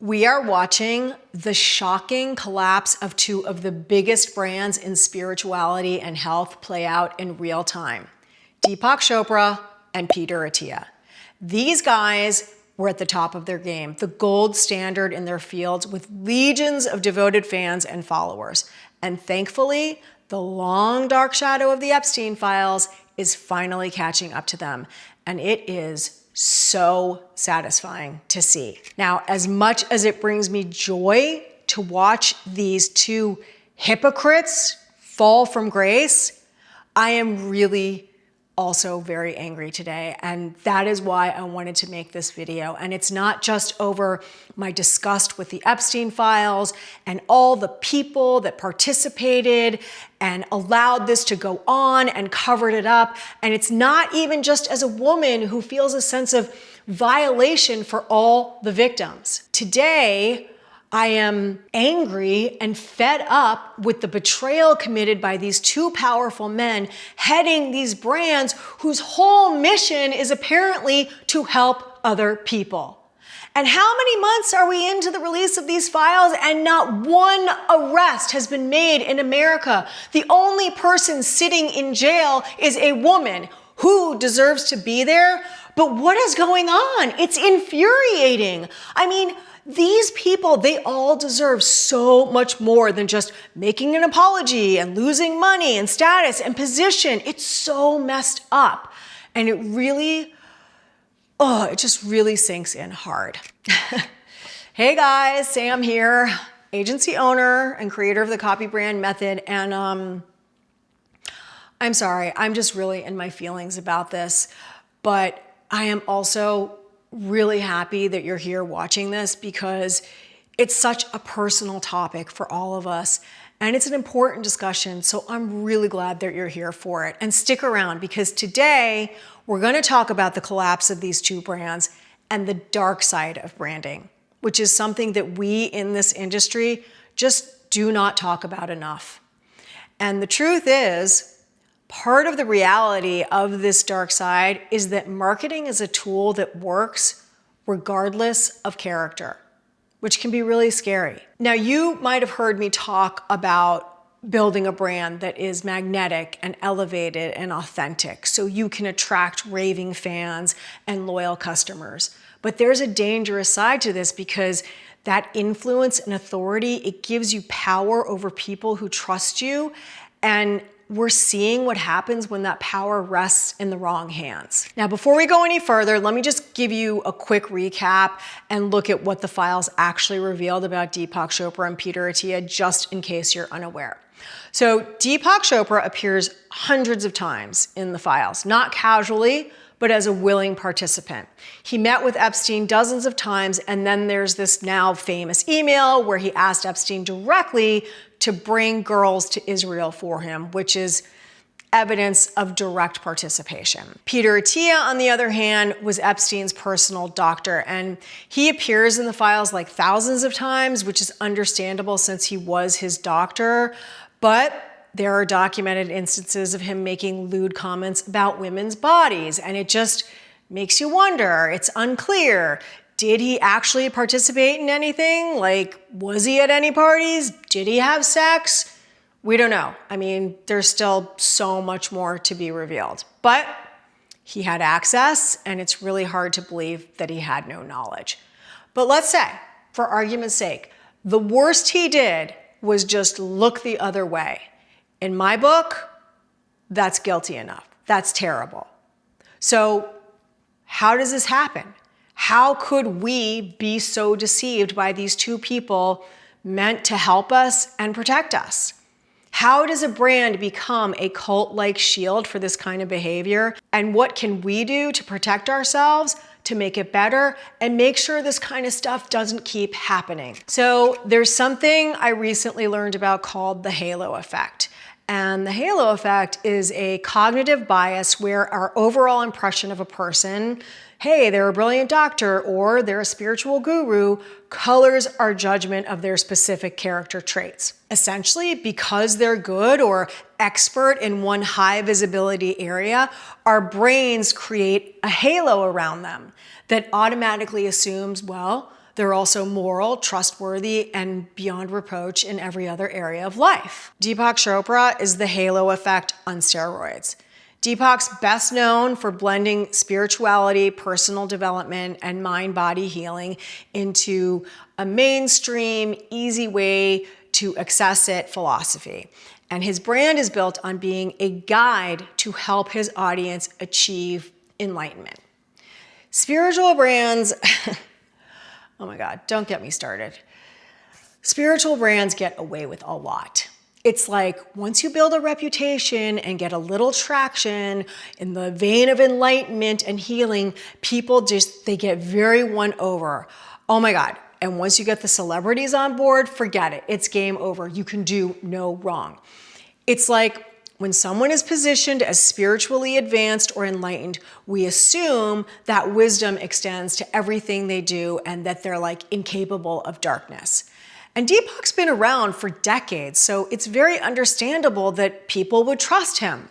We are watching the shocking collapse of two of the biggest brands in spirituality and health play out in real time. Deepak Chopra and Peter Attia. These guys were at the top of their game, the gold standard in their fields with legions of devoted fans and followers. And thankfully, the long dark shadow of the Epstein files is finally catching up to them. And it is so satisfying to see. Now, as much as it brings me joy to watch these two hypocrites fall from grace, I am really also very angry today. And that is why I wanted to make this video. And it's not just over my disgust with the Epstein files and all the people that participated and allowed this to go on and covered it up. And it's not even just as a woman who feels a sense of violation for all the victims. Today, I am angry and fed up with the betrayal committed by these two powerful men heading these brands whose whole mission is apparently to help other people. And how many months are we into the release of these files and not one arrest has been made in America? The only person sitting in jail is a woman who deserves to be there. But what is going on? It's infuriating. I mean, these people, they all deserve so much more than just making an apology and losing money and status and position. It's so messed up. And it really, it just really sinks in hard. Hey guys, Sam here, agency owner and creator of the Copy Brand Method. And I'm sorry, I'm just really in my feelings about this, but I am also really happy that you're here watching this because it's such a personal topic for all of us and it's an important discussion. So I'm really glad that you're here for it. And stick around because today we're going to talk about the collapse of these two brands and the dark side of branding, which is something that we in this industry just do not talk about enough. And the truth is, part of the reality of this dark side is that marketing is a tool that works regardless of character, which can be really scary. Now, you might have heard me talk about building a brand that is magnetic and elevated and authentic so you can attract raving fans and loyal customers. But there's a dangerous side to this because that influence and authority, it gives you power over people who trust you, and we're seeing what happens when that power rests in the wrong hands. Now, before we go any further, let me just give you a quick recap and look at what the files actually revealed about Deepak Chopra and Peter Attia, just in case you're unaware. So Deepak Chopra appears hundreds of times in the files, not casually, but as a willing participant. He met with Epstein dozens of times, and then there's this now famous email where he asked Epstein directly to bring girls to Israel for him, which is evidence of direct participation. Peter Attia, on the other hand, was Epstein's personal doctor, and he appears in the files like thousands of times, which is understandable since he was his doctor, but there are documented instances of him making lewd comments about women's bodies, and it just makes you wonder. It's unclear. Did he actually participate in anything? Like, was he at any parties? Did he have sex? We don't know. I mean, there's still so much more to be revealed. But he had access, and it's really hard to believe that he had no knowledge. But let's say, for argument's sake, the worst he did was just look the other way. In my book, that's guilty enough. That's terrible. So how does this happen? How could we be so deceived by these two people meant to help us and protect us? How does a brand become a cult-like shield for this kind of behavior? And what can we do to protect ourselves, to make it better, and make sure this kind of stuff doesn't keep happening? So there's something I recently learned about called the halo effect. And the halo effect is a cognitive bias where our overall impression of a person, hey, they're a brilliant doctor or they're a spiritual guru, colors our judgment of their specific character traits. Essentially, because they're good or expert in one high visibility area, our brains create a halo around them that automatically assumes, well, They're also moral, trustworthy, and beyond reproach in every other area of life. Deepak Chopra is the halo effect on steroids. Deepak's best known for blending spirituality, personal development, and mind-body healing into a mainstream, easy way to access it philosophy. And his brand is built on being a guide to help his audience achieve enlightenment. Spiritual brands, oh my God, don't get me started. Spiritual brands get away with a lot. It's like once you build a reputation and get a little traction in the vein of enlightenment and healing, people they get very won over. Oh my God. And once you get the celebrities on board, forget it. It's game over. You can do no wrong. It's like when someone is positioned as spiritually advanced or enlightened, we assume that wisdom extends to everything they do and that they're like incapable of darkness. And Deepak's been around for decades, so it's very understandable that people would trust him.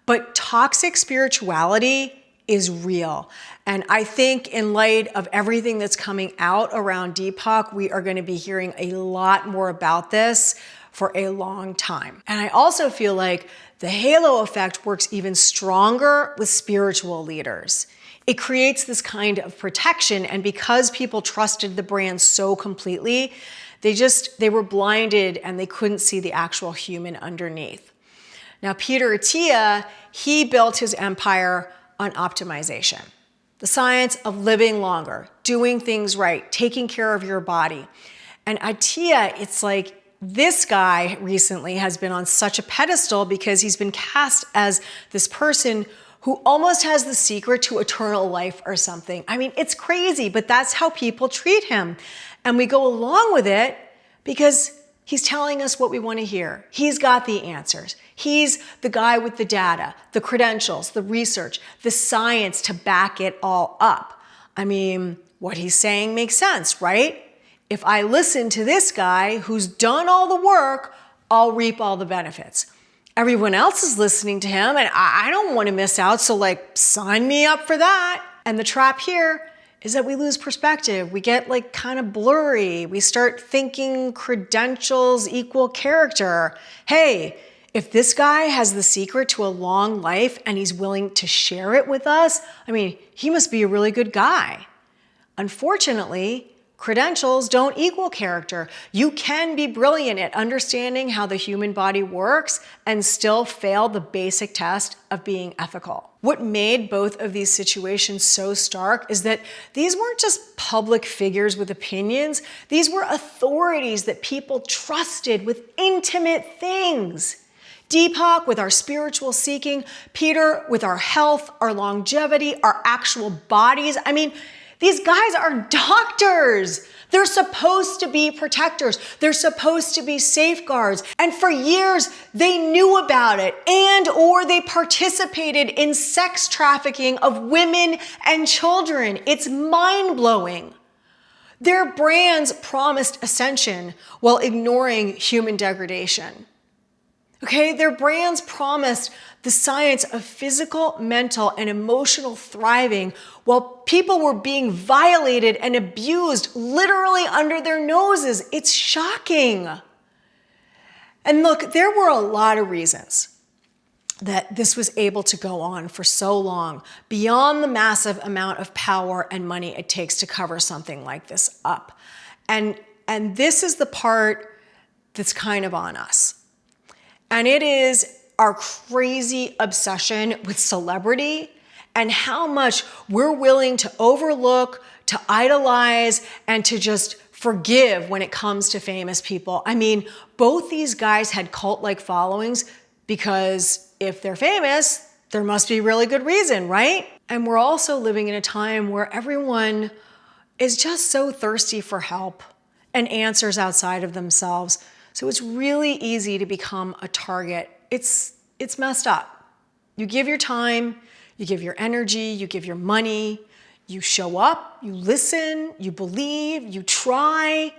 But toxic spirituality is real. And I think in light of everything that's coming out around Deepak, we are going to be hearing a lot more about this for a long time. And I also feel like the halo effect works even stronger with spiritual leaders. It creates this kind of protection, and because people trusted the brand so completely, they were blinded and they couldn't see the actual human underneath. Now, Peter Attia, he built his empire on optimization. The science of living longer, doing things right, taking care of your body. And Attia, it's like this guy recently has been on such a pedestal because he's been cast as this person who almost has the secret to eternal life or something. I mean, it's crazy, but that's how people treat him. And we go along with it because he's telling us what we want to hear. He's got the answers. He's the guy with the data, the credentials, the research, the science to back it all up. I mean, what he's saying makes sense, right? If I listen to this guy who's done all the work, I'll reap all the benefits. Everyone else is listening to him and I don't want to miss out, so like sign me up for that. And the trap here is that we lose perspective. We get like kind of blurry. We start thinking credentials equal character. Hey, if this guy has the secret to a long life and he's willing to share it with us, I mean, he must be a really good guy. Unfortunately, credentials don't equal character. You can be brilliant at understanding how the human body works and still fail the basic test of being ethical. What made both of these situations so stark is that these weren't just public figures with opinions. These were authorities that people trusted with intimate things. Deepak with our spiritual seeking, Peter with our health, our longevity, our actual bodies. I mean, these guys are doctors. They're supposed to be protectors. They're supposed to be safeguards. And for years, they knew about it or they participated in sex trafficking of women and children. It's mind-blowing. Their brands promised ascension while ignoring human degradation. Okay, their brands promised the science of physical, mental, and emotional thriving while people were being violated and abused literally under their noses. It's shocking. And look, there were a lot of reasons that this was able to go on for so long, beyond the massive amount of power and money it takes to cover something like this up. And this is the part that's kind of on us. And it is our crazy obsession with celebrity and how much we're willing to overlook, to idolize, and to just forgive when it comes to famous people. I mean, both these guys had cult-like followings because if they're famous, there must be really good reason, right? And we're also living in a time where everyone is just so thirsty for help and answers outside of themselves. So it's really easy to become a target. It's messed up. You give your time, you give your energy, you give your money, you show up, you listen, you believe, you try,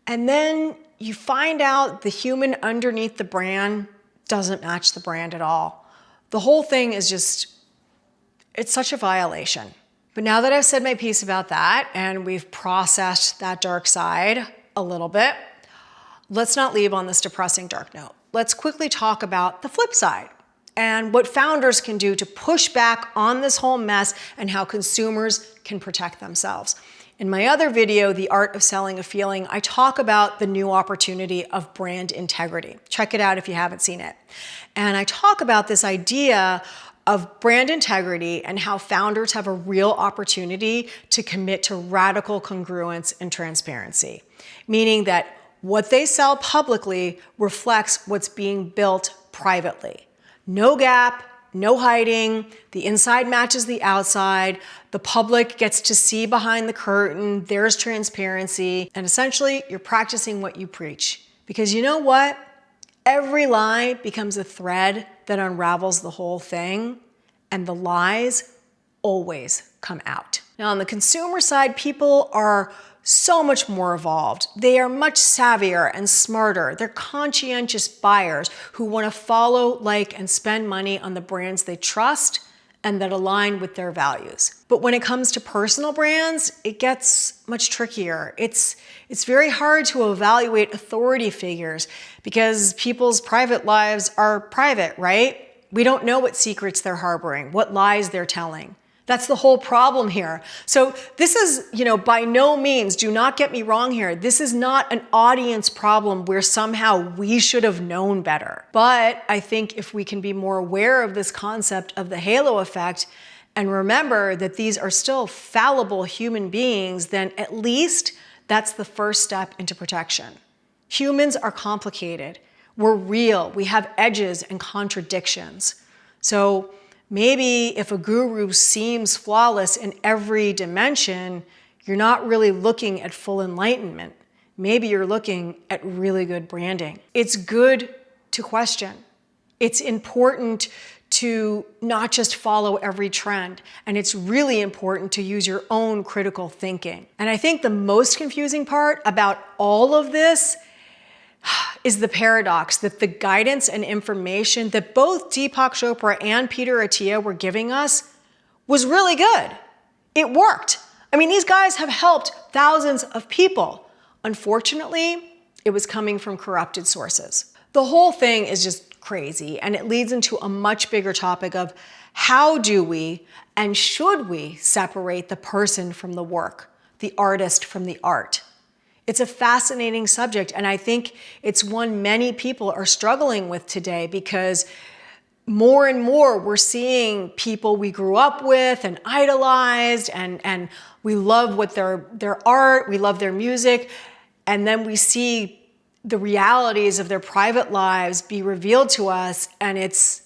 and then you find out the human underneath the brand doesn't match the brand at all. The whole thing is just, it's such a violation. But now that I've said my piece about that and we've processed that dark side a little bit, let's not leave on this depressing dark note. Let's quickly talk about the flip side and what founders can do to push back on this whole mess and how consumers can protect themselves. In my other video, The Art of Selling a Feeling, I talk about the new opportunity of brand integrity. Check it out if you haven't seen it. And I talk about this idea of brand integrity and how founders have a real opportunity to commit to radical congruence and transparency, meaning that what they sell publicly reflects what's being built privately. No gap, no hiding, the inside matches the outside, the public gets to see behind the curtain, there's transparency, and essentially you're practicing what you preach. Because you know what? Every lie becomes a thread that unravels the whole thing, and the lies always come out. Now, on the consumer side, people are so much more evolved. They are much savvier and smarter. They're conscientious buyers who want to follow, like, and spend money on the brands they trust and that align with their values. But when it comes to personal brands, it gets much trickier. It's very hard to evaluate authority figures because people's private lives are private, right? We don't know what secrets they're harboring, what lies they're telling. That's the whole problem here. So this is, by no means, do not get me wrong here. This is not an audience problem where somehow we should have known better. But I think if we can be more aware of this concept of the halo effect and remember that these are still fallible human beings, then at least that's the first step into protection. Humans are complicated. We're real. We have edges and contradictions. So maybe if a guru seems flawless in every dimension, you're not really looking at full enlightenment. Maybe you're looking at really good branding. It's good to question. It's important to not just follow every trend. And it's really important to use your own critical thinking. And I think the most confusing part about all of this is the paradox that the guidance and information that both Deepak Chopra and Peter Attia were giving us was really good. It worked. I mean, these guys have helped thousands of people. Unfortunately, it was coming from corrupted sources. The whole thing is just crazy, and it leads into a much bigger topic of how do we and should we separate the person from the work, the artist from the art? It's a fascinating subject, and I think it's one many people are struggling with today because more and more we're seeing people we grew up with and idolized, and we love what their art, we love their music, and then we see the realities of their private lives be revealed to us, and it's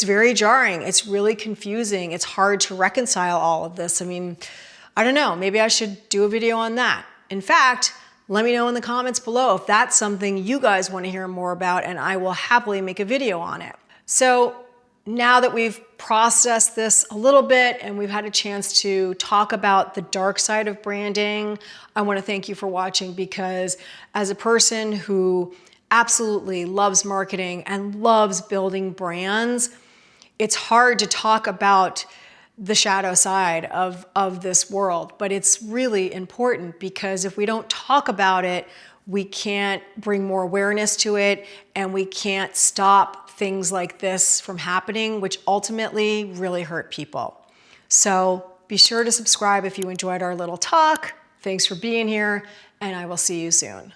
very jarring. It's really confusing. It's hard to reconcile all of this. I mean, I don't know, maybe I should do a video on that. In fact, let me know in the comments below if that's something you guys want to hear more about, and I will happily make a video on it. So now that we've processed this a little bit and we've had a chance to talk about the dark side of branding, I want to thank you for watching, because as a person who absolutely loves marketing and loves building brands, it's hard to talk about the shadow side of this world, but it's really important because if we don't talk about it, we can't bring more awareness to it, and we can't stop things like this from happening, which ultimately really hurt people. So be sure to subscribe if you enjoyed our little talk. Thanks for being here, and I will see you soon.